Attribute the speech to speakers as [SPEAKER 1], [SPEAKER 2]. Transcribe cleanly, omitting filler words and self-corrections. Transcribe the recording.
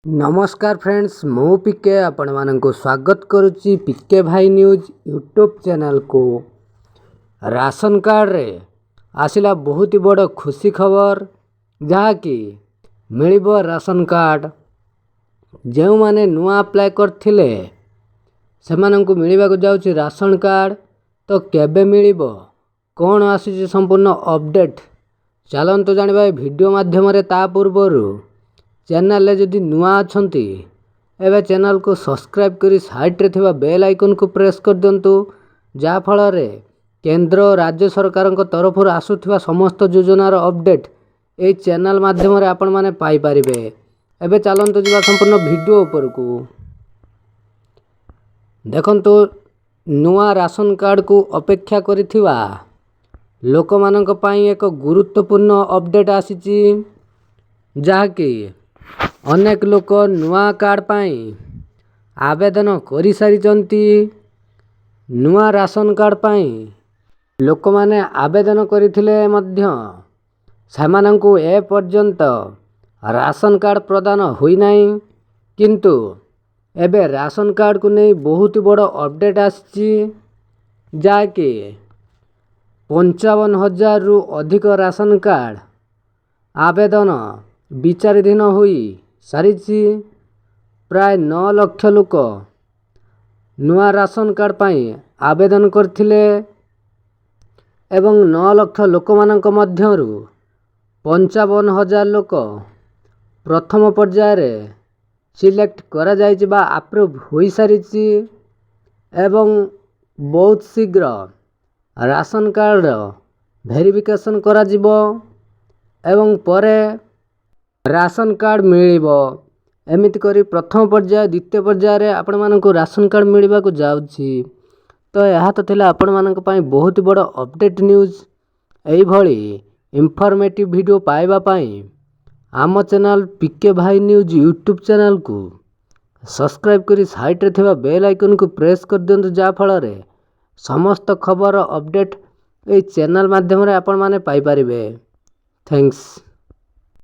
[SPEAKER 1] नमस्कार फ्रेंड्स मु पिके आपण मानक स्वागत करुच्ची पिके भाई न्यूज यूट्यूब चैनल को। राशन कार्ड रे आसिला बहुत ही बड़ खुशी खबर जहाँकि मिलिबो राशन कार्ड जो माने नुआ अप्लाई करथिले सेमानंकु मिलिबा को जाउची राशन कार्ड। तो केबे मिलिबो कोन आसी संपूर्ण अपडेट चलंतु जानिबा वीडियो माध्यम रे। ता पूर्वरु चैनल रे जदि नुआ अछंती एबे चैनल को सब्सक्राइब करी साइड रे थिबा बेल आइकन को प्रेस कर दियंतु जा फल रे केंद्र और राज्य सरकार तरफ आसुथिबा समस्त योजनार अपडेट ए चैनल माध्यम रे आपण माने पाई परिबे। एबे चलंतु जिबा संपूर्ण वीडियो ऊपर को देखंतु नुआ राशन कार्ड को अपेक्षा करिथिबा लोक मानक पई एक गुरुत्वपूर्ण अपडेट आसीची जहाँकि अनेक लोक नुआ कार्ड पाई आवेदन करि सारिचंती। नुआ राशन कार्ड पाई लोक माने आवेदन करिथिले मध्य सेमानंकु ए पर्यंत राशन कार्ड प्रदान होई नाही, किंतु एबे राशन कार्ड को नहीं बहुत बड़ अपडेट आसी जाके 55,000 रु अधिक राशन कार्ड आवेदन विचाराधीन होई सारिछि। प्राय 9 लाख लोक नुआ राशन कार्ड पाई आवेदन करथिले एवं 9 लाख लोक मानक मध्यरु 55,000 लोक प्रथम पर्याय रे सिलेक्ट करा जायछि बा अप्रूव होई सारिछि एवं बहुत शीघ्र राशन कार्ड वेरिफिकेशन करा जिवो एवं परे राशन कार्ड मिलिबो। एमिति करी प्रथम पर्याय द्वितीय पर्याय रे आपण मानक राशन कार्ड मिलिबा को जाउछि। तो यह तो थिला आपण मानक पई बहुत बड़ अपडेट न्यूज। एई भली इंफॉर्मेटिव वीडियो पाइबा पई आम चैनल पिके भाई न्यूज यूट्यूब चैनल को सब्सक्राइब करी साइड रे थिबा बेल आइकन को प्रेस कर दियंतु जा फल रे समस्त खबर अपडेट ए चैनल माध्यम रे आपण माने पाई परिबे। थैंक्स।